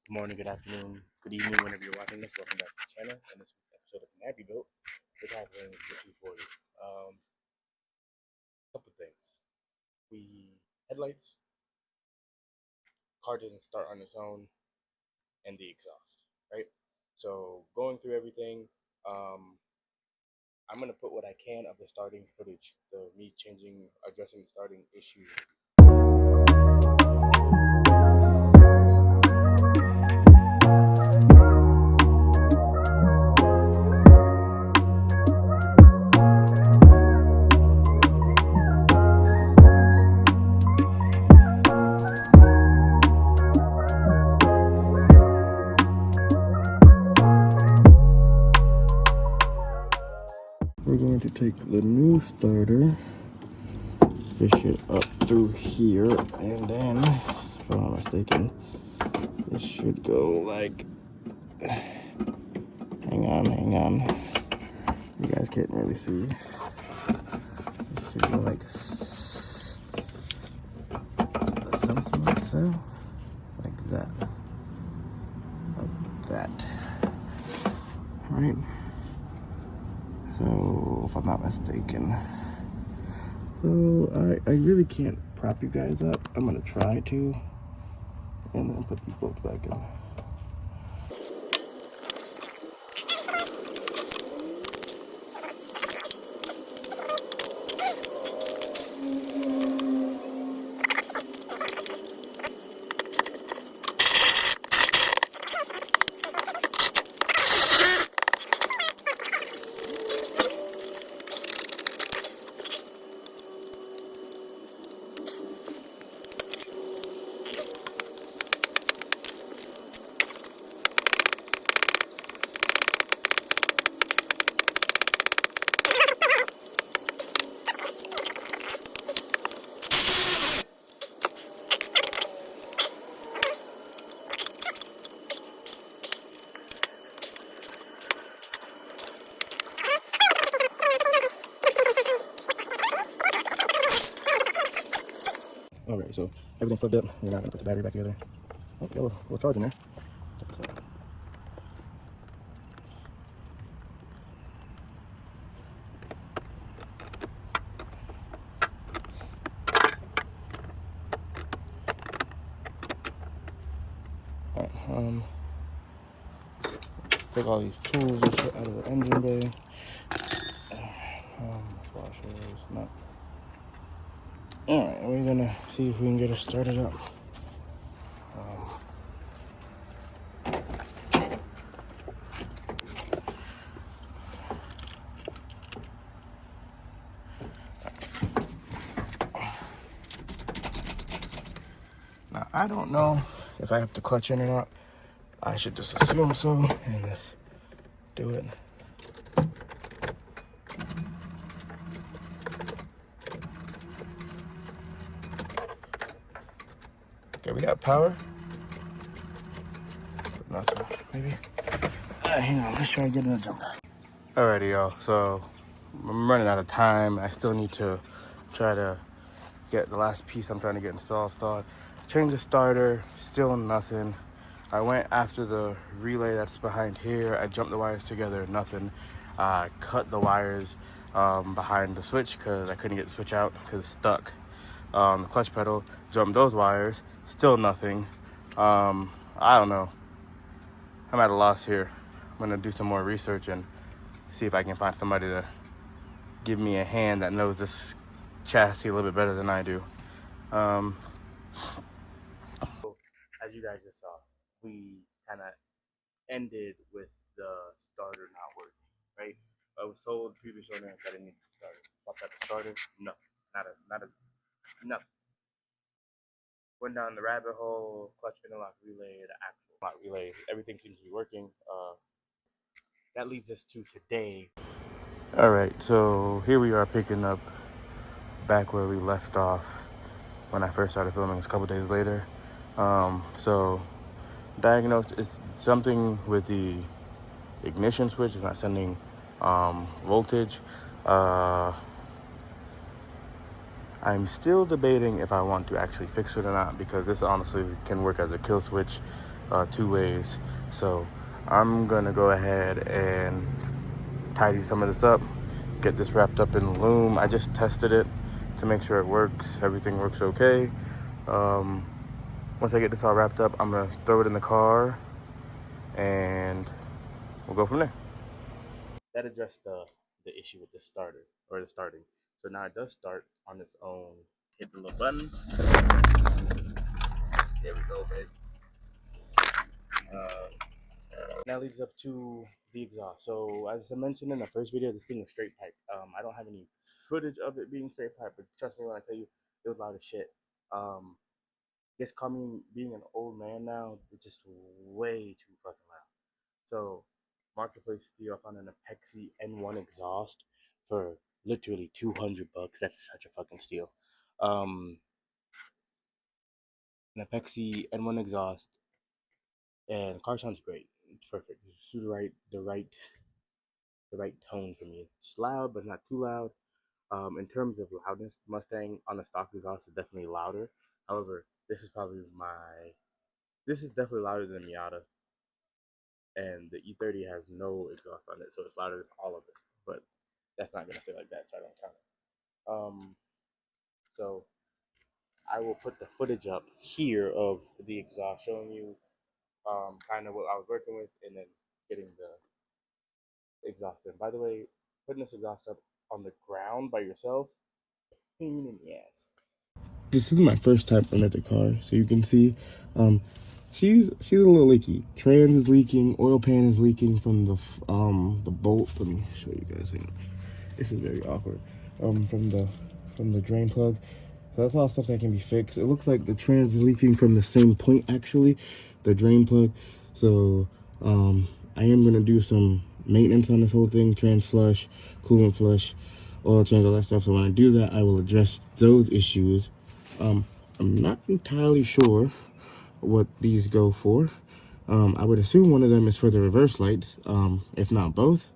Good morning, good afternoon, good evening, whenever you're watching this. Welcome back to the channel. And this week's episode of Nappy Built, we're tackling the 240. Couple things. Headlights, car doesn't start on its own, and the exhaust, right? So going through everything, I'm gonna put what I can of the starting footage, the me addressing the starting issues. We're going to take the new starter, fish it up through here, and then, if I'm not mistaken, this should go like, hang on, you guys can't really see, it should go like something like so, like that, right? So, if I'm not mistaken, so I really can't prop you guys up. I'm gonna try to, and then put these bolts back in. Alright, so everything's plugged up. We're not gonna put the battery back together. Oh, got a little charge in there. Alright, take all these tools and shit out of the engine bay. Washers, no. Alright, we're gonna see if we can get it started up. Now, I don't know if I have to clutch in or not. I should just assume so and just do it. Okay, we got power. Nothing, maybe. Hang on, let's try to get in the jump. Alrighty, y'all. So I'm running out of time. I still need to try to get the last piece I'm trying to get installed. Change the starter, still nothing. I went after the relay that's behind here. I jumped the wires together, nothing. I cut the wires behind the switch because I couldn't get the switch out because it's stuck. The clutch pedal, jumped those wires, still nothing. I don't know. I'm at a loss here. I'm gonna do some more research and see if I can find somebody to give me a hand that knows this chassis a little bit better than I do. As you guys just saw, we kind of ended with the starter not working, right? I was told the previous owner that I needed to start it. Popped out the starter, nothing, nothing. Went down the rabbit hole, clutch interlock relay, the actual lock relay, everything seems to be working. That leads us to today. All right, so here we are picking up back where we left off when I first started filming. It's a couple days later. So diagnosed, it's something with the ignition switch. It's not sending voltage. I'm still debating if I want to actually fix it or not, because this honestly can work as a kill switch. two ways. So I'm gonna go ahead and tidy some of this up, get this wrapped up in loom. I just tested it to make sure it works. Everything works okay. Once I get this all wrapped up, I'm gonna throw it in the car and we'll go from there. That addressed the issue with the starter or the starting. So now it does start on its own. Hit the little button. There we go, babe. Now leads up to the exhaust. So as I mentioned in the first video, this thing is straight pipe. I don't have any footage of it being straight pipe, but trust me when I tell you, it was loud as shit. Guess coming being an old man now, it's just way too fucking loud. So Marketplace Steel, I found an Apexi N1 exhaust for literally $200. That's such a fucking steal. An Apexi N1 exhaust, and the car sounds great. It's perfect. It's the right tone for me. It's loud, but not too loud. In terms of loudness, Mustang on the stock exhaust is definitely louder. However, this is definitely louder than Miata, and the E30 has no exhaust on it, so it's louder than all of it. But that's not gonna stay like that, so I don't count it. So I will put the footage up here of the exhaust, showing you kind of what I was working with, and then getting the exhaust in. By the way, putting this exhaust up on the ground by yourself, pain in the ass. This is my first time in the car, so you can see um she's a little leaky. Trans is leaking, oil pan is leaking from the bolt. Let me show you guys. This is very awkward. From the drain plug. So that's all stuff that can be fixed. It looks like the trans is leaking from the same point, actually, the drain plug. So I am gonna do some maintenance on this whole thing: trans flush, coolant flush, oil change, all that stuff. So when I do that, I will address those issues. I'm not entirely sure what these go for. I would assume one of them is for the reverse lights, if not both.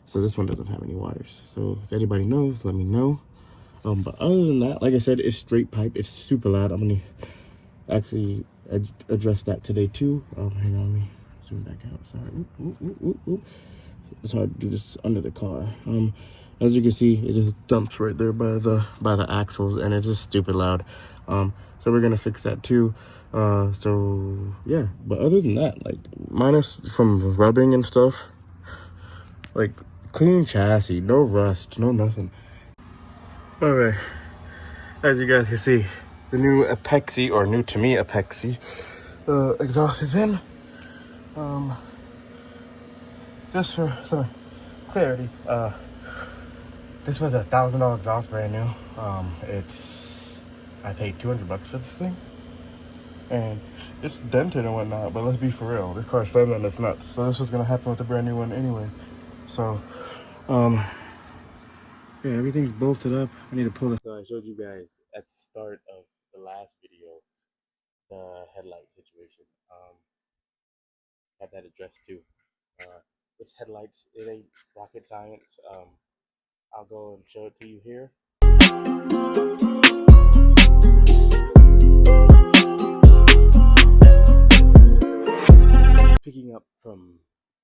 So this one doesn't have any wires. So if anybody knows, let me know. But other than that, like I said, it's straight pipe. It's super loud. I'm gonna actually address that today too. Hang on, let me zoom back out. Sorry. Oop, oop, oop, oop. It's hard to do this under the car. As you can see, it just dumps right there by the axles, and it's just stupid loud. So we're gonna fix that too. So yeah. But other than that, like minus from rubbing and stuff, like clean chassis, no rust, no nothing. All right. As you guys can see, the new Apexi, or new to me Apexi, exhaust is in. Just for some clarity, this was $1,000 exhaust, brand new. I paid $200 for this thing, and it's dented and whatnot. But let's be for real, this car slammed on its nuts, so this was gonna happen with the brand new one anyway. So, yeah, everything's bolted up. I need to pull it. So I showed you guys at the start of the last video the headlight situation. Have that addressed too. It's headlights. It ain't rocket science. I'll go and show it to you here. Picking up from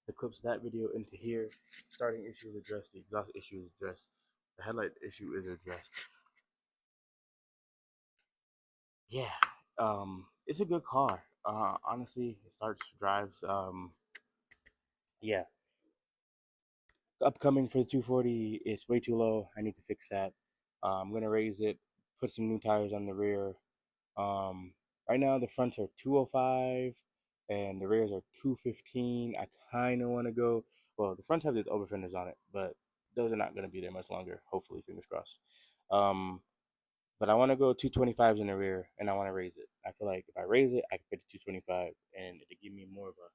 the clips of that video into here, starting issue is addressed, the exhaust issue is addressed, the headlight issue is addressed. Yeah, it's a good car. Honestly, it starts, drives. Yeah, upcoming for the 240, it's way too low. I need to fix that. I'm gonna raise it, put some new tires on the rear. Right now the fronts are 205 and the rears are 215. I kind of want to go. Well, the fronts have the over fenders on it, but those are not gonna be there much longer. Hopefully, fingers crossed. But I want to go 225s in the rear, and I want to raise it. I feel like if I raise it, I can fit the 225, and it'll give me more of a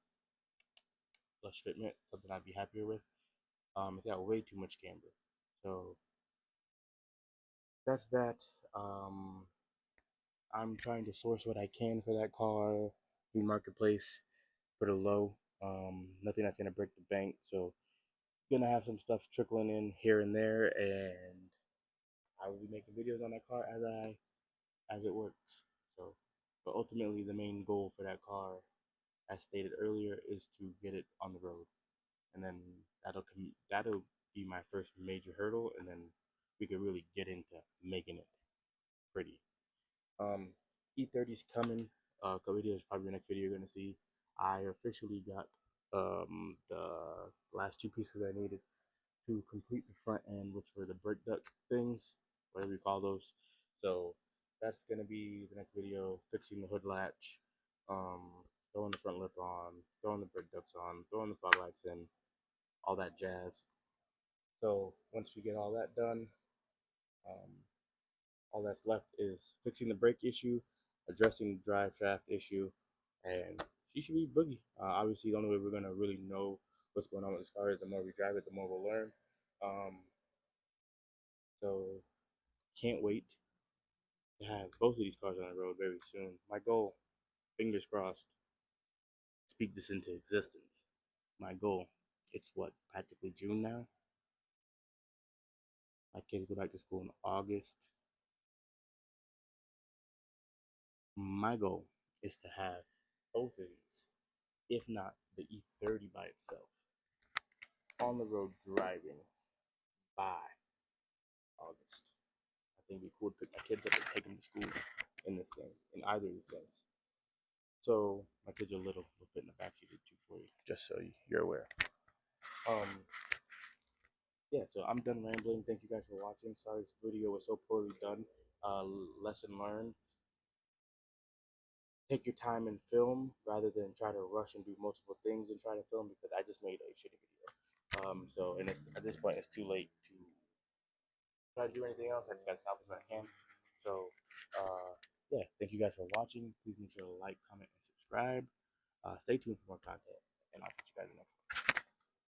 flush fitment, something I'd be happier with. It's got way too much camber. So that's that. I'm trying to source what I can for that car through Marketplace for the low. Nothing that's gonna break the bank. So gonna have some stuff trickling in here and there, and I will be making videos on that car as it works. So, but ultimately the main goal for that car as stated earlier, is to get it on the road, and then that'll be my first major hurdle, and then we could really get into making it pretty. Um, E30 is coming. Video is probably the next video you're gonna see. I officially got the last two pieces I needed to complete the front end, which were the brake duct things, whatever you call those. So that's gonna be the next video, fixing the hood latch, throwing the front lip on, throwing the brake ducts on, throwing the fog lights in, all that jazz. So once we get all that done, um, all that's left is fixing the brake issue, addressing the drive shaft issue, and she should be boogie. Obviously, the only way we're gonna really know what's going on with this car is the more we drive it, the more we'll learn. So can't wait to have both of these cars on the road very soon. My goal, fingers crossed, speak this into existence. My goal, it's what, practically June now? My kids go back to school in August. My goal is to have both of these, if not the E30 by itself, on the road driving by August. I think it'd be cool to pick my kids up and take them to school in this thing, in either of these things. So my kids are little, we'll fit in the backseat of 240, just so you're aware. Yeah, so I'm done rambling. Thank you guys for watching. Sorry this video was so poorly done. Lesson learned. Take your time and film rather than try to rush and do multiple things and try to film, because I just made a shitty video. And at this point, it's too late to try to do anything else. I just gotta salvage what I can. So, yeah, thank you guys for watching. Please make sure to like, comment, and subscribe. Stay tuned for more content, and I'll